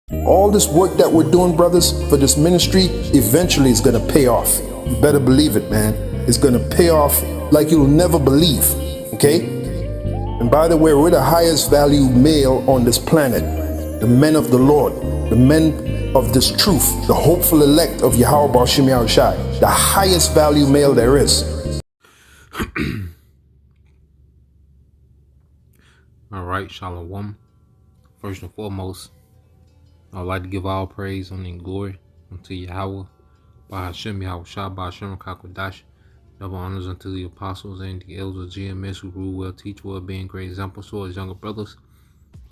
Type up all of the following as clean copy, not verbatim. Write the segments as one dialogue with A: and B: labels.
A: All this work that we're doing, brothers, for this ministry, eventually is going to pay off. You better believe it, man. It's going to pay off like you'll never believe, okay? And by the way, we're the highest value male on this planet. The men of the Lord, the men of this truth, the hopeful elect of Yahweh Bashim Yahushai, the highest value male there is.
B: All right, Shalom. First and foremost, I would like to give all praise, honor, and glory unto Yahweh, by Hashem Yahushua, by Hashem Kakwadash. Double honors unto the apostles and the elders of GMS who rule well, teach well, being great examples to us younger brothers.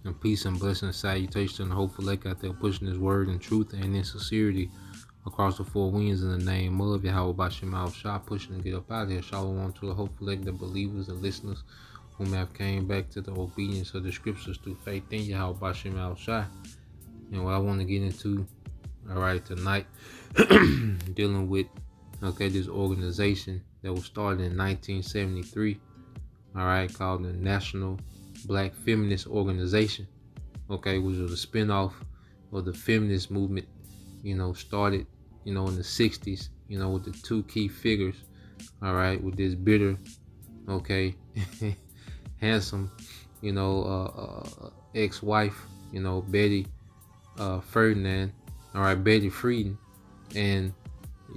B: And peace and blessing and salutation and hopeful elect out there pushing his word in truth and in sincerity across the four winds in the name of Yahweh by Hashem Yahushua, pushing to get up out of here. Shalom to the hopeful elect, the believers and listeners whom have came back to the obedience of the scriptures through faith in Yahweh by Hashem Yahushua. And what I want to get into, all right, tonight, dealing with, okay, this organization that was started in 1973, all right, called the National Black Feminist Organization, okay, which was a spinoff of the feminist movement, started, in the 60s, with the two key figures, all right, with this bitter, okay, handsome, ex-wife, Betty Ferdinand, all right, Betty Friedan, and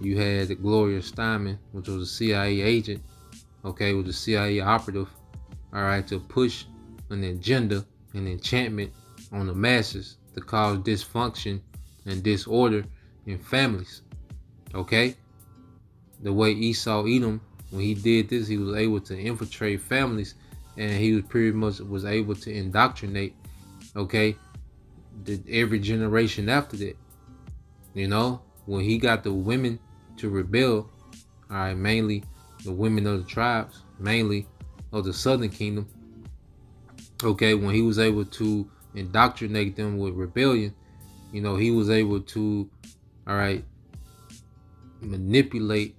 B: you had Gloria Steinem, which was a CIA agent, okay, was a CIA operative, all right, to push an agenda and enchantment on the masses to cause dysfunction and disorder in families, okay? The way Esau Edom, when he did this, he was able to infiltrate families, and he was pretty much was able to indoctrinate, okay, every generation after that. When he got the women to rebel, all right, mainly the women of the tribes, mainly of the southern kingdom, okay, when he was able to indoctrinate them with rebellion, he was able to, all right, manipulate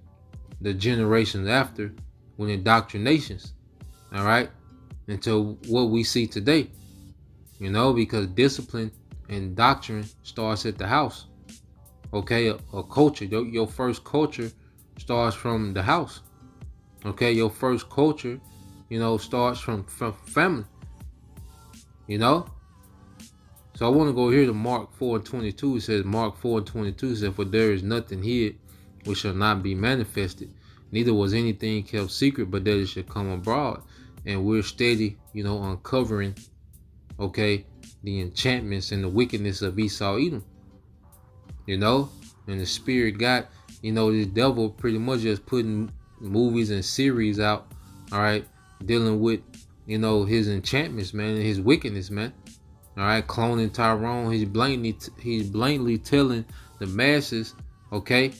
B: the generations after with indoctrinations, all right, until what we see today, because discipline and doctrine starts at the house, okay? A culture, your first culture starts from the house, okay? Your first culture, starts from family, So I want to go here to Mark 4:22. It says, Mark 4:22 says, for there is nothing hid which shall not be manifested, neither was anything kept secret, but that it should come abroad. And we're steady, uncovering, okay, the enchantments and the wickedness of Esau Edom, and the spirit got, this devil pretty much just putting movies and series out, all right, dealing with, his enchantments, man, and his wickedness, man, all right, cloning Tyrone. He's blatantly telling the masses, okay,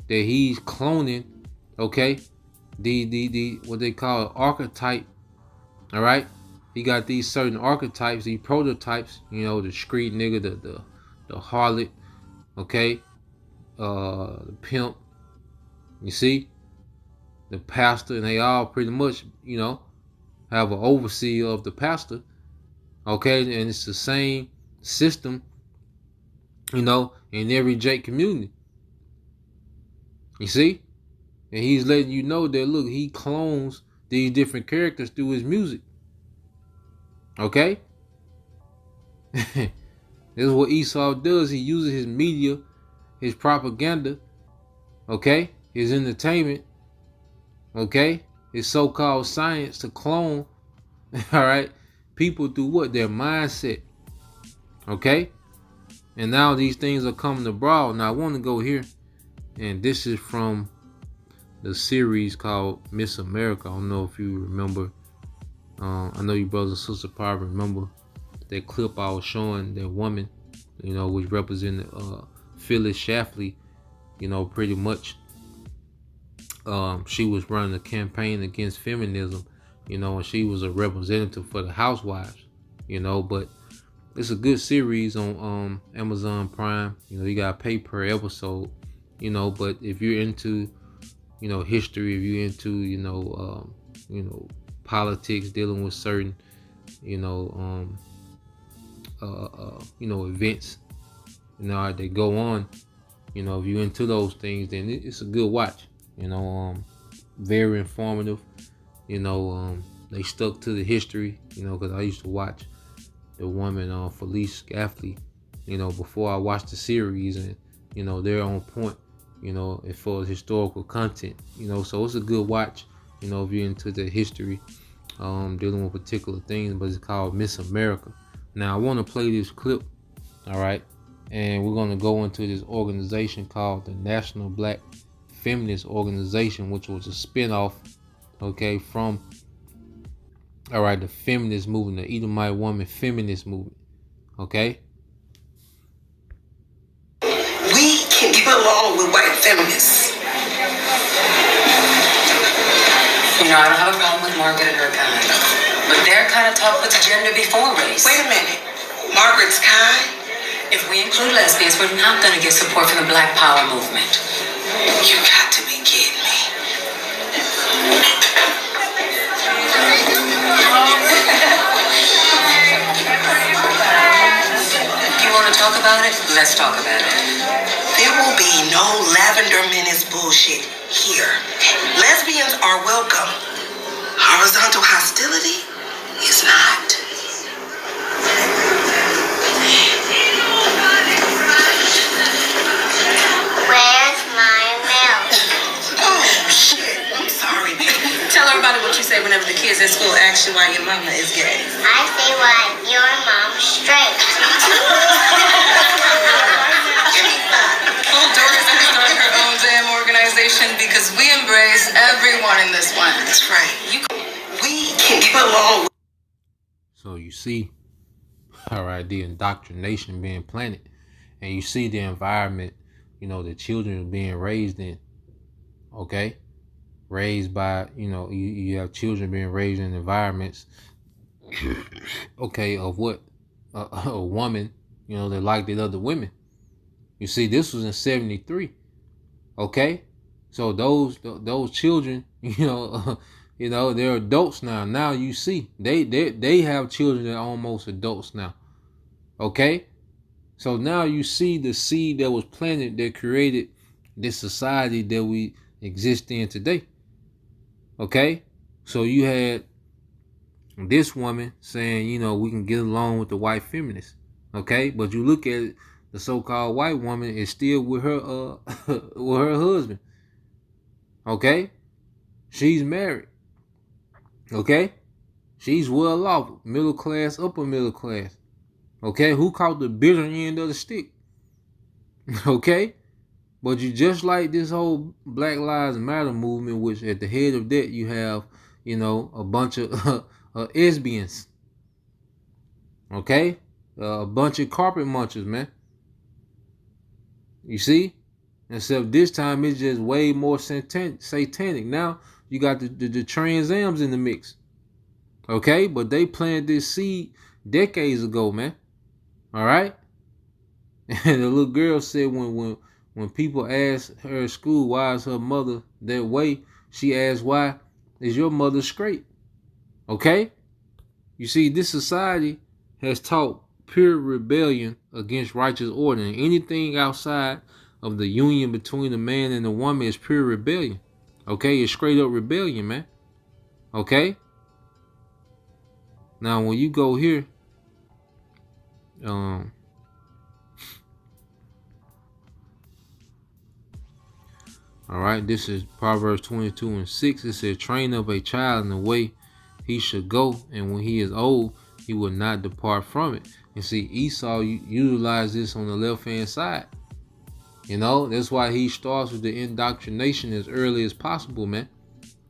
B: that he's cloning, okay, the what they call archetype, all right. He got these certain archetypes, these prototypes, the street nigga, the harlot, okay, the pimp, you see, the pastor, and they all pretty much, have an overseer of the pastor, okay, and it's the same system, in every J community, you see, and he's letting you know that, look, he clones these different characters through his music. Okay? This is what Esau does. He uses his media, his propaganda, okay, his entertainment, okay, his so-called science to clone, all right, people through what? Their mindset, okay? And now these things are coming abroad. Now I want to go here, and this is from the series called Miss America. I don't know if you remember. I know you brothers and sisters probably remember that clip I was showing, that woman, which represented Phyllis Schlafly, pretty much. She was running a campaign against feminism, and she was a representative for the housewives, but it's a good series on Amazon Prime. You gotta pay per episode, but if you're into, history, if you're into, politics, dealing with certain, events, they go on. If you're into those things, then it's a good watch. Very informative. They stuck to the history. Because I used to watch the woman Felice Scafley. Before I watched the series, and they're on point. As far as historical content. So it's a good watch. If you're into the history, dealing with particular things. But it's called Miss America. Now I want to play this clip. All right. And we're going to go into this organization called the National Black Feminist Organization, which was a spinoff, okay, from, the feminist movement, the Edomite woman feminist movement, okay?
C: We can get along with white feminists.
D: I don't have a problem with Margaret and her kind, but their kind of talk puts gender before race.
C: Wait a minute. Margaret's kind?
D: If we include lesbians, we're not going to get support from the Black Power movement.
C: You got to be kidding me.
D: You want to talk about it? Let's talk about it.
C: There will be no lavender menace bullshit here. Lesbians are welcome. Horizontal hostility is not.
E: Where's my milk?
C: Oh, shit. I'm sorry, baby.
D: Tell everybody what you say whenever the kids at school ask you why your mama is gay.
E: I say why your mom's straight.
D: Well, Doris is starting her own damn organization because we embrace everyone in this one.
C: That's right. We can get along.
B: So you see, the indoctrination being planted, and you see the environment, the children are being raised in, okay? Raised by, you have children being raised in environments, okay, of what? A woman, that liked the other women. You see, this was in 73, okay? So those children, they're adults now. Now you see, they have children that are almost adults now, okay? So now you see the seed that was planted that created this society that we exist in today. Okay? So you had this woman saying, we can get along with the white feminists. Okay? But you look at it, the so-called white woman is still with her with her husband. Okay? She's married. Okay? She's well off, middle class, upper middle class. Okay, who caught the bitter end of the stick? Okay, but you just like this whole Black Lives Matter movement, which at the head of that you have, a bunch of lesbians. Okay, a bunch of carpet munchers, man. You see, except this time it's just way more satanic. Now you got the Trans Ams in the mix. Okay, but they planted this seed decades ago, man. All right, and the little girl said when people asked her at school why is her mother that way, she asked why is your mother straight? Okay, you see, this society has taught pure rebellion against righteous order, and anything outside of the union between a man and a woman is pure rebellion. Okay, it's straight up rebellion, man. Okay, now when you go here. All right, this is Proverbs 22:6. It says, train up a child in the way he should go, and when he is old, he will not depart from it. And see, Esau utilized this on the left-hand side. That's why he starts with the indoctrination as early as possible, man.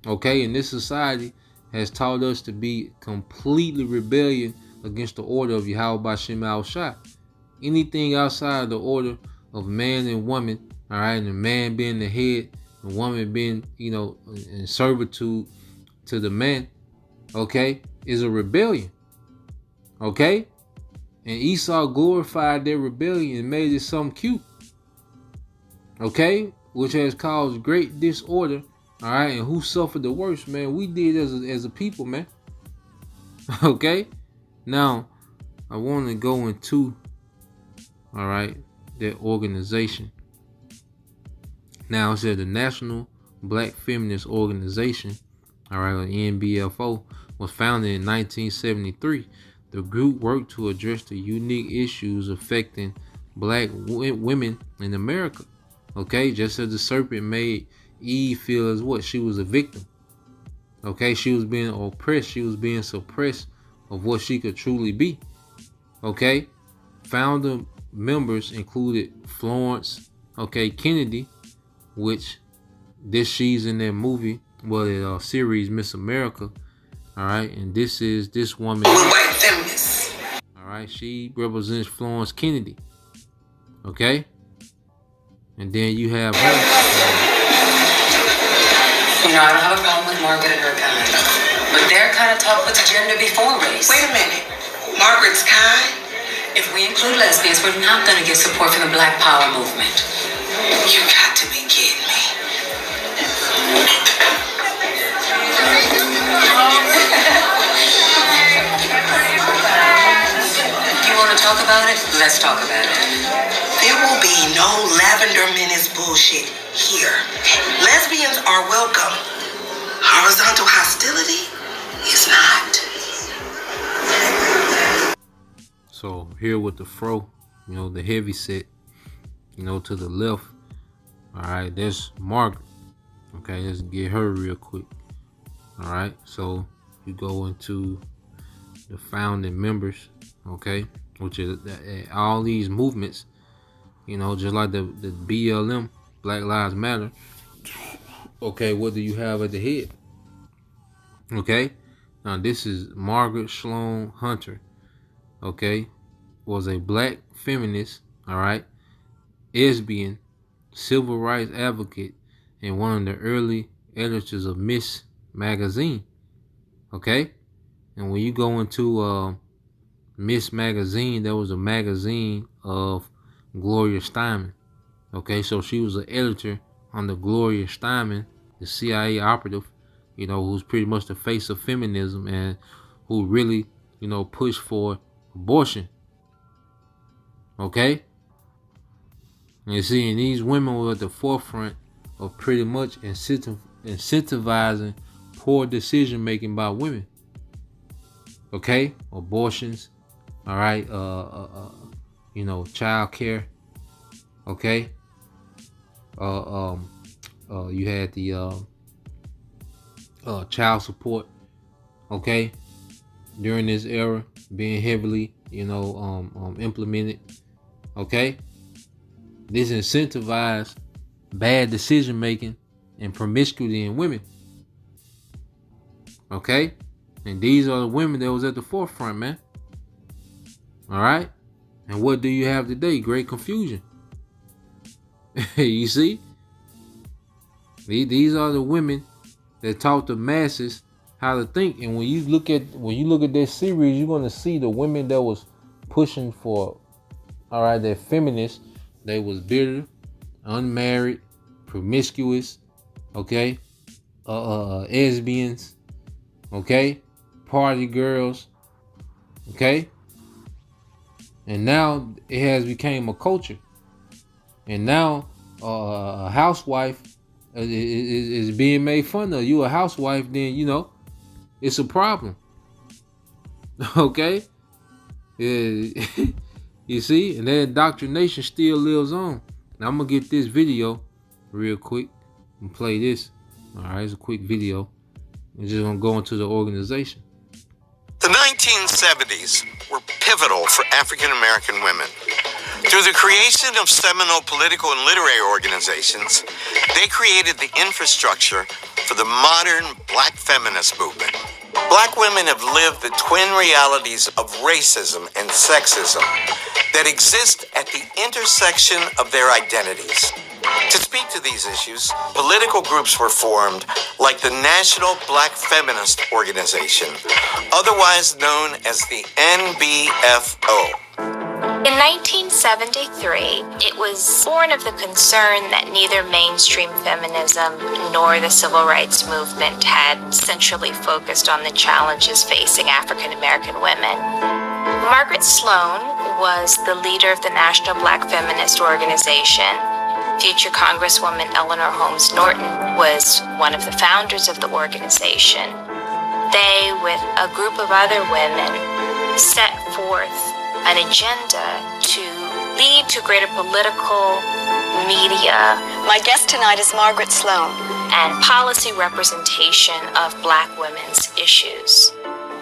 B: Okay, and this society has taught us to be completely rebellion against the order of Yahweh B'Shem Al-Shai. Anything outside the order of man and woman, all right, and the man being the head, the woman being, in servitude to the man, okay, is a rebellion. Okay? And Esau glorified their rebellion and made it something cute. Okay? Which has caused great disorder. All right? And who suffered the worst, man? We did as a people, man. Okay? Now, I want to go into, all right, that organization. Now it said the National Black Feminist Organization, all right, or NBFO, was founded in 1973. The group worked to address the unique issues affecting black women in America. Okay, just as the serpent made Eve feel as what? She was a victim. Okay, she was being oppressed. She was being suppressed of what she could truly be. Okay, founder members included Florence, okay, Kennedy, which she's in that movie, well, the series Miss America. All right, and this woman.
C: White feminists.
B: All right, she represents Florence Kennedy. Okay, and then you have her.
D: You know, I don't have a problem with Margaret and her kind, but their kind of talk puts gender before race.
C: Wait a minute. Margaret's kind?
D: If we include lesbians, we're not going to get support from the Black Power movement.
C: You got to be kidding me.
D: You want to talk about it? Let's talk about it.
C: There will be no lavender menace bullshit here. Lesbians are welcome. Horizontal hostility is not.
B: So here with the fro, you know, the heavy set, you know, to the left. All right, there's Margaret. Okay, let's get her real quick. All right, so you go into the founding members, okay, which is all these movements, you know, just like the BLM, Black Lives Matter. Okay, what do you have at the head? Okay, now this is Margaret Sloan Hunter. Okay, was a black feminist, all right, lesbian, civil rights advocate, and one of the early editors of Miss Magazine. Okay, and when you go into Miss Magazine, there was a magazine of Gloria Steinem. Okay, so she was an editor under Gloria Steinem, the CIA operative, you know, who's pretty much the face of feminism and who really, you know, pushed for abortion. Okay? And you see, and these women were at the forefront of pretty much incentivizing poor decision making by women. Okay? Abortions, all right, you know, child care. Okay? You had the child support, okay, during this era being heavily, you know, implemented. Okay, this incentivized bad decision making and promiscuity in women. Okay, and these are the women that was at the forefront, man. All right, and what do you have today? Great confusion. You see, these are the women that taught the masses how to think. And when you look at this series, you're gonna see the women that was pushing for, all right, they're feminists. They was bitter, unmarried, promiscuous, okay, lesbians, okay, party girls, okay. And now it has become a culture. And now a housewife is being made fun of. You a housewife, then, you know, it's a problem. Okay? You see? And that indoctrination still lives on. Now I'm going to get this video real quick and play this. All right, it's a quick video. I'm just going to go into the organization.
F: The 1970s were pivotal for African American women. Through the creation of seminal political and literary organizations, they created the infrastructure for the modern black feminist movement. Black women have lived the twin realities of racism and sexism that exist at the intersection of their identities. To speak to these issues, political groups were formed like the National Black Feminist Organization, otherwise known as the NBFO.
G: In 1973, it was born of the concern that neither mainstream feminism nor the civil rights movement had centrally focused on the challenges facing African American women. Margaret Sloan was the leader of the National Black Feminist Organization. Future Congresswoman Eleanor Holmes Norton was one of the founders of the organization. They, with a group of other women, set forth an agenda to lead to greater political, media.
H: My guest tonight is Margaret Sloan.
G: And policy representation of Black women's issues.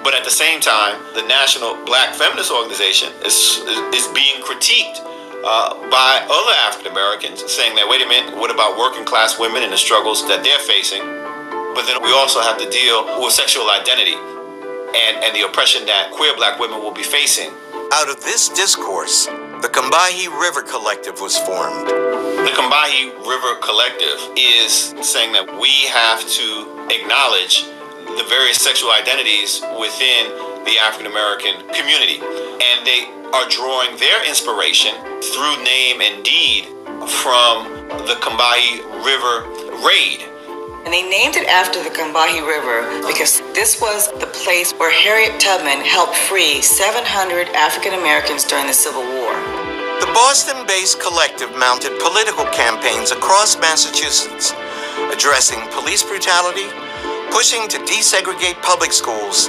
I: But at the same time, the National Black Feminist Organization is being critiqued by other African Americans, saying that, wait a minute, what about working class women and the struggles that they're facing? But then we also have to deal with sexual identity and the oppression that queer Black women will be facing.
F: Out of this discourse, the Combahee River Collective was formed.
I: The Combahee River Collective is saying that we have to acknowledge the various sexual identities within the African American community. And they are drawing their inspiration through name and deed from the Combahee River Raid.
D: And they named it after the Combahee River because this was the place where Harriet Tubman helped free 700 African Americans during the Civil War.
F: The Boston-based collective mounted political campaigns across Massachusetts, addressing police brutality, pushing to desegregate public schools,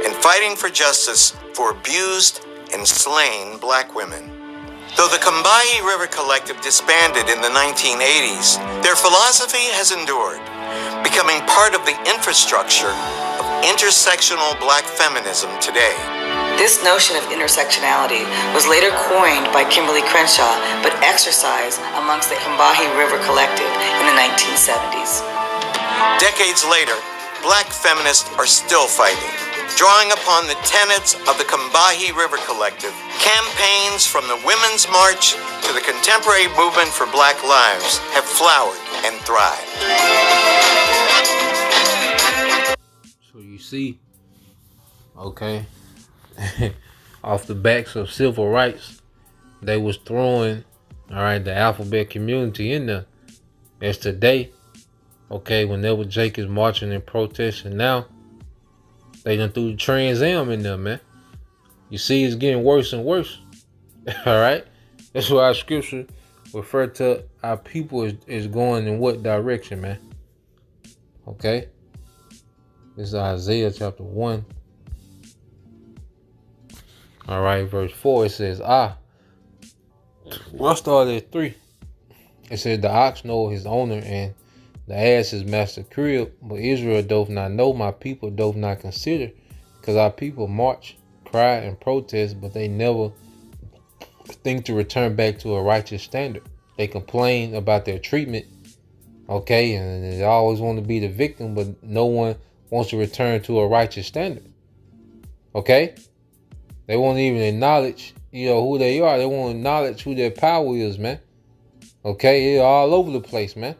F: and fighting for justice for abused and slain Black women. Though the Combahee River Collective disbanded in the 1980s, their philosophy has endured, becoming part of the infrastructure of intersectional Black feminism today.
D: This notion of intersectionality was later coined by Kimberly Crenshaw, but exercised amongst the Combahee River Collective in the 1970s.
F: Decades later, Black feminists are still fighting, drawing upon the tenets of the Combahee River Collective. Campaigns from the Women's March to the contemporary movement for Black lives have flowered and thrived.
B: So you see, okay, off the backs of civil rights, they was throwing, all right, the alphabet community in there. As today, okay, whenever Jake is marching and protesting now, they done threw the Trans Am in there, man. You see, it's getting worse and worse. All right? That's why our scripture refer to our people is going in what direction, man. Okay? This is Isaiah chapter 1. All right, verse 4, it says, well, I started at 3. It said, the ox knoweth his owner, and the ass his master crib, but Israel doth not know, my people doth not consider, because our people march, cry, and protest, but they never think to return back to a righteous standard. They complain about their treatment, okay, and they always want to be the victim, but no one wants to return to a righteous standard, okay? They won't even acknowledge, who they are. They won't acknowledge who their power is, man. Okay, it's all over the place, man.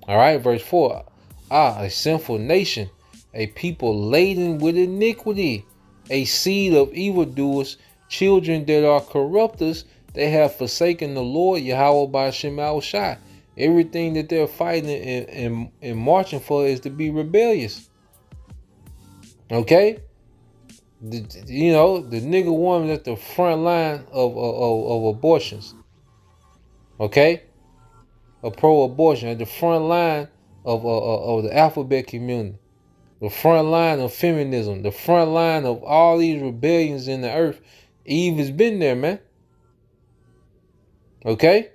B: All right, verse 4. A sinful nation, a people laden with iniquity, a seed of evildoers, children that are corrupters, they have forsaken the Lord, Yahweh by Shema Shai. Everything that they're fighting and marching for is to be rebellious. Okay? The nigga woman at the front line of abortions. Okay? A pro-abortion at the front line of the alphabet community, the front line of feminism, the front line of all these rebellions in the earth. Eve has been there, man. Okay?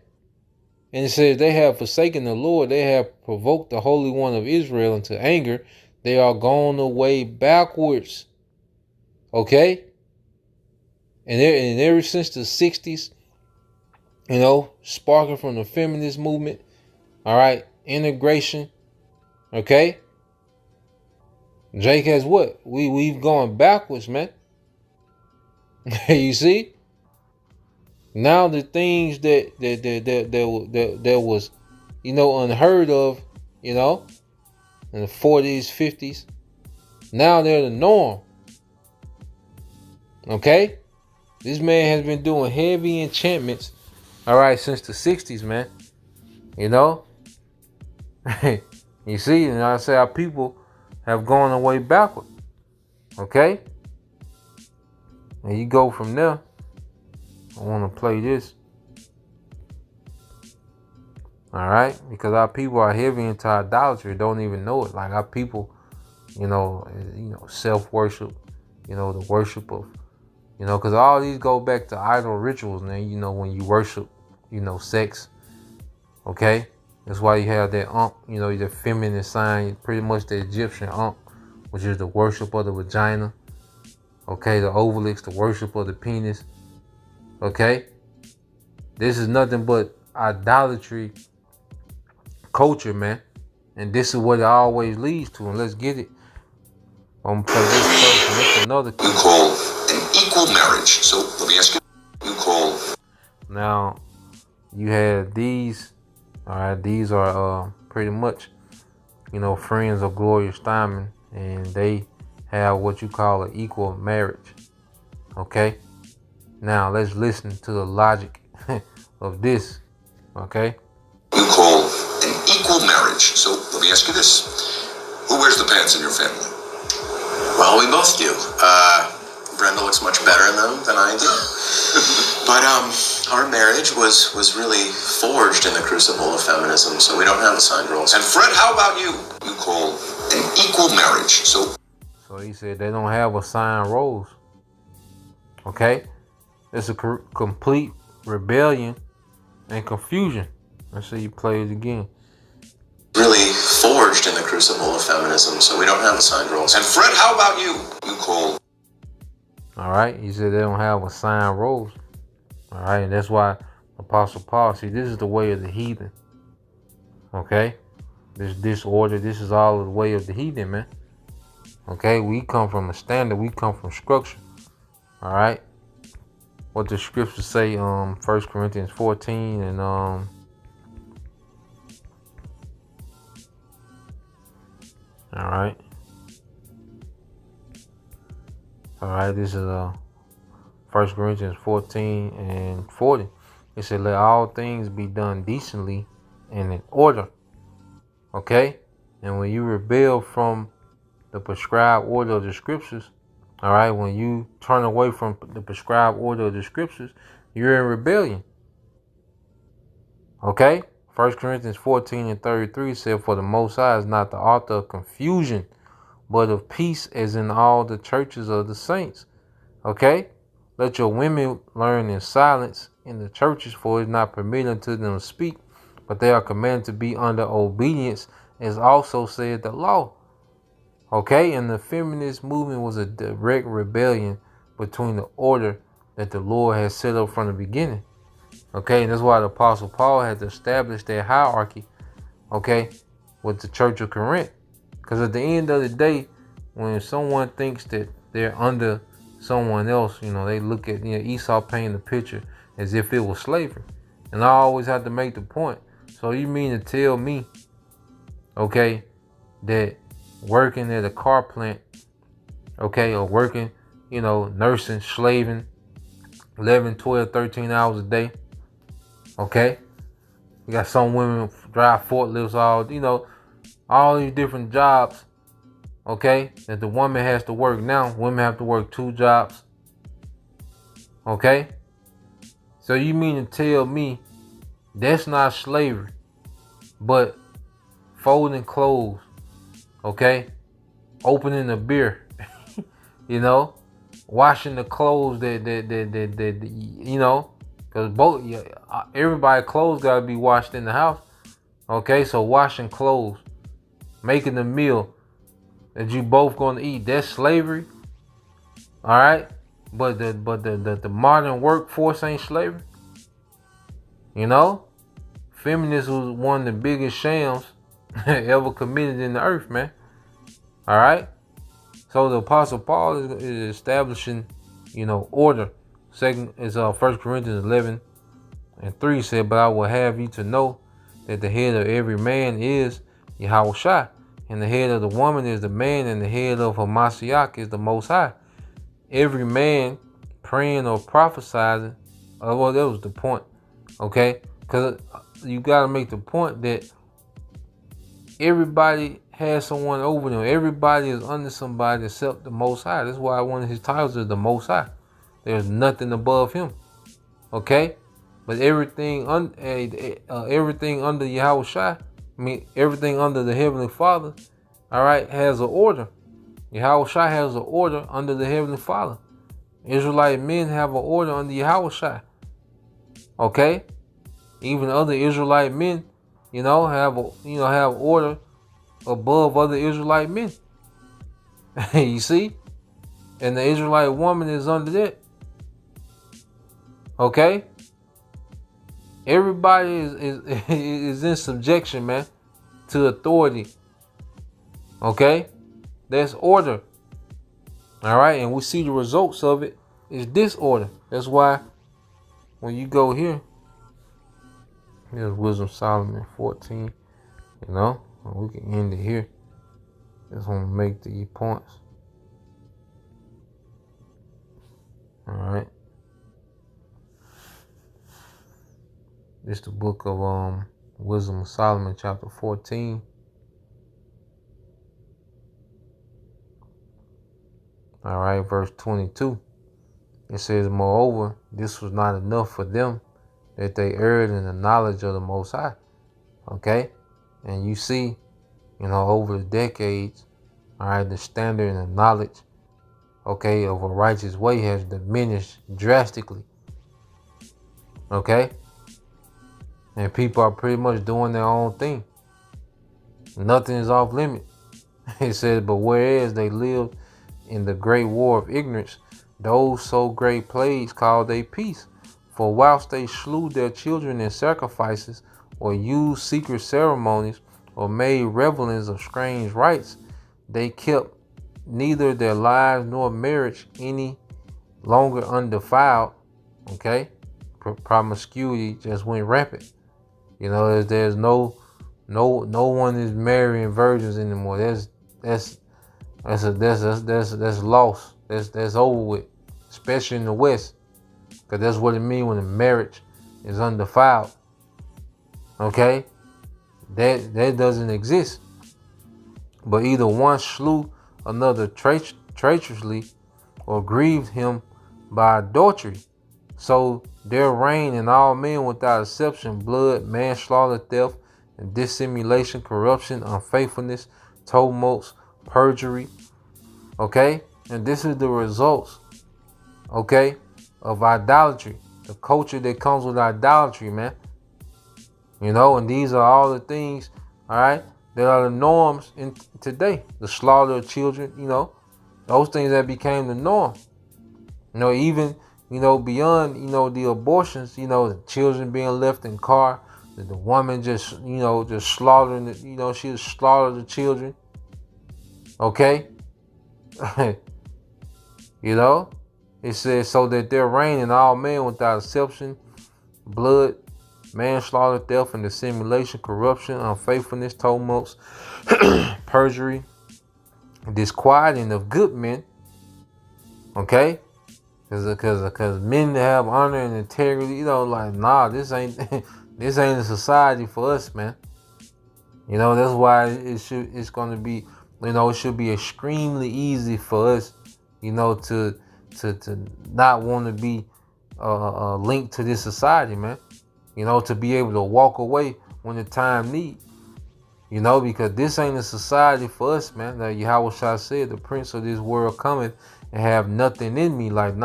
B: And it says they have forsaken the Lord. They have provoked the Holy One of Israel into anger. They are gone away backwards. Okay? And ever since the 60s, sparking from the feminist movement, all right, integration, okay? Jake has what? We've gone backwards, man. You see? Now the things that was, unheard of, in the 40s, 50s, now they're the norm. Okay? This man has been doing heavy enchantments, all right, since the 60s, man. You see, and I say our people have gone away backward. Okay? And you go from there. I want to play this. All right, because our people are heavy into idolatry, don't even know it. Like our people, self-worship, the worship of, because all these go back to idol rituals. Now, when you worship, sex, okay, that's why you have that the feminine sign, pretty much the Egyptian which is the worship of the vagina. Okay, the obelisk, the worship of the penis. Okay, this is nothing but idolatry culture, man, and this is what it always leads to. And let's get it. I'm gonna play this first, and it's another key.
J: You call an equal marriage. So let me ask you. You call.
B: Now, you have these. All right, these are pretty much, friends of Gloria Steinem, and they have what you call an equal marriage. Okay. Now let's listen to the logic of this. Okay.
J: You call an equal marriage. So let me ask you this. Who wears the pants in your family?
K: Well, we both do. Brenda looks much better in them than I do. But our marriage was really forged in the crucible of feminism, so we don't have assigned roles.
J: And Fred, how about you? You call an equal marriage. So
B: he said they don't have assigned roles. Okay? It's a complete rebellion and confusion. Let's see you play it again.
K: Really forged in the crucible of feminism, so we don't have assigned roles.
J: And Fred, how about you? You call.
B: All right, he said they don't have assigned roles. All right, and that's why Apostle Paul, see, this is the way of the heathen. Okay? This disorder, this is all the way of the heathen, man. Okay, we come from a standard, we come from structure. All right? What the scriptures say, 1 Corinthians 14 and all right. All right, this is 1 Corinthians 14 and 40. It said, let all things be done decently and in order. Okay? And when you rebel from the prescribed order of the scriptures, all right, when you turn away from the prescribed order of the scriptures, you're in rebellion. Okay? 1 Corinthians 14 and 33 said, for the Most High is not the author of confusion, but of peace, as in all the churches of the saints. Okay? Let your women learn in silence in the churches, for it is not permitted unto them to speak, but they are commanded to be under obedience, as also said the law. Okay? And the feminist movement was a direct rebellion between the order that the Lord had set up from the beginning. Okay? And that's why the Apostle Paul had to establish that hierarchy, okay, with the Church of Corinth. Because at the end of the day, when someone thinks that they're under someone else, they look at Esau painting the picture as if it was slavery. And I always have to make the point. So you mean to tell me, okay, that working at a car plant, okay, or working, nursing, slaving, 11, 12, 13 hours a day, okay? You got some women drive forklifts, all these different jobs, okay, that the woman has to work now. Women have to work 2 jobs, okay? So you mean to tell me that's not slavery, but folding clothes, okay, opening a beer, washing the clothes that because everybody's clothes gotta be washed in the house, okay? So washing clothes, making a meal that you both gonna eat, that's slavery, all right? But the modern workforce ain't slavery, Feminism was one of the biggest shams ever committed in the earth, man. All right. So the Apostle Paul is establishing, order. Second is 1 Corinthians 11 and 3 said, but I will have you to know that the head of every man is Yahushua, and the head of the woman is the man, and the head of her Mashiach is the Most High. Every man praying or prophesying, well, that was the point, okay? Because you got to make the point that everybody has someone over them. Everybody is under somebody except the Most High. That's why one of his titles is the Most High. There's nothing above him. Okay, but everything everything under Yahweh Shai, everything under the Heavenly Father, all right, has an order. Yahweh Shai has an order under the Heavenly Father. Israelite men have an order under Yahweh Shai. Okay, even other Israelite men, have order above other Israelite men. You see, and the Israelite woman is under that. Okay, everybody is in subjection, man, to authority. Okay, that's order. All right, and we see the results of it is disorder. That's why when you go here, here's Wisdom Solomon 14. We can end it here. Just want to make the points. All right. This is the book of Wisdom of Solomon, chapter 14. All right, verse 22. It says, moreover, this was not enough for them, that they erred in the knowledge of the Most High. Okay? And you see, over the decades, all right, the standard and the knowledge, okay, of a righteous way has diminished drastically. Okay? And people are pretty much doing their own thing. Nothing is off limit. It says, but whereas they lived in the great war of ignorance, those so great plagues called they peace. For whilst they slew their children in sacrifices, or used secret ceremonies, or made revelings of strange rites, they kept neither their lives nor marriage any longer undefiled. Okay, promiscuity just went rampant. There's no one is marrying virgins anymore. That's lost. That's over with, especially in the West, because that's what it means when a marriage is undefiled. Okay, that doesn't exist. But either one slew another traitorously, or grieved him by adultery. So there reigned in all men without exception blood, manslaughter, theft, and dissimulation, corruption, unfaithfulness, tumults, perjury. Okay, and this is the results, okay, of idolatry, the culture that comes with idolatry, man. And these are all the things, all right, that are the norms in today. The slaughter of children, those things that became the norm. Even, beyond, the abortions, the children being left in car, the woman just slaughtering, she slaughtered the children. Okay. It says, so that there reign in all men without exception blood, manslaughter, theft, and dissimulation, corruption, unfaithfulness, tumults, perjury, disquieting of good men. Okay, because men that have honor and integrity, this ain't this ain't a society for us, man. That's why it's going to be, it should be extremely easy for us, to not want to be linked to this society, man. To be able to walk away when the time needs. Because this ain't a society for us, man. Like Yahweh Shai said, the prince of this world cometh and have nothing in me. Like,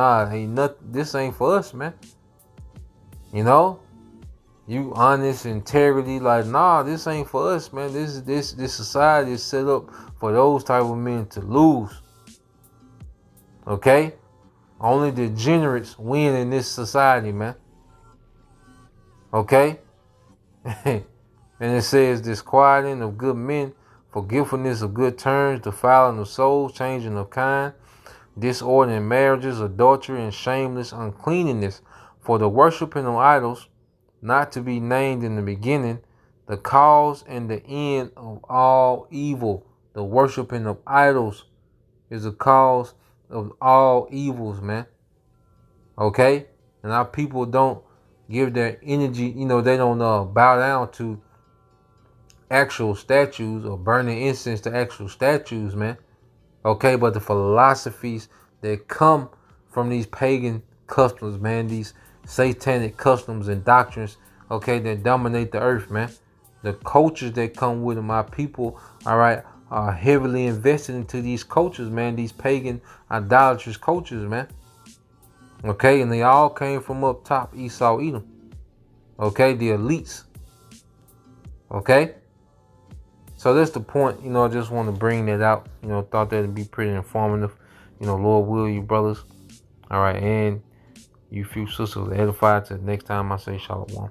B: this ain't for us, man. You honest, integrity, this ain't for us, man. This society is set up for those type of men to lose. Okay? Only degenerates win in this society, man. Okay? And it says, disquieting of good men, forgetfulness of good terms, defiling of souls, changing of kind, disorder in marriages, adultery, and shameless uncleanness, for the worshiping of idols, not to be named in the beginning, the cause and the end of all evil. The worshiping of idols is the cause of all evils, man. Okay? And our people don't give their energy, they don't bow down to actual statues or burning incense to actual statues, man. Okay, but the philosophies that come from these pagan customs, man, these satanic customs and doctrines, okay, that dominate the earth, man. The cultures that come with them, our people, all right, are heavily invested into these cultures, man. These pagan, idolatrous cultures, man. Okay, and they all came from up top, Esau, Edom. Okay, the elites. Okay, so that's the point. I just want to bring that out. Thought that'd be pretty informative. Lord will, you brothers. All right, and you few sisters edified. Till next time I say shalom.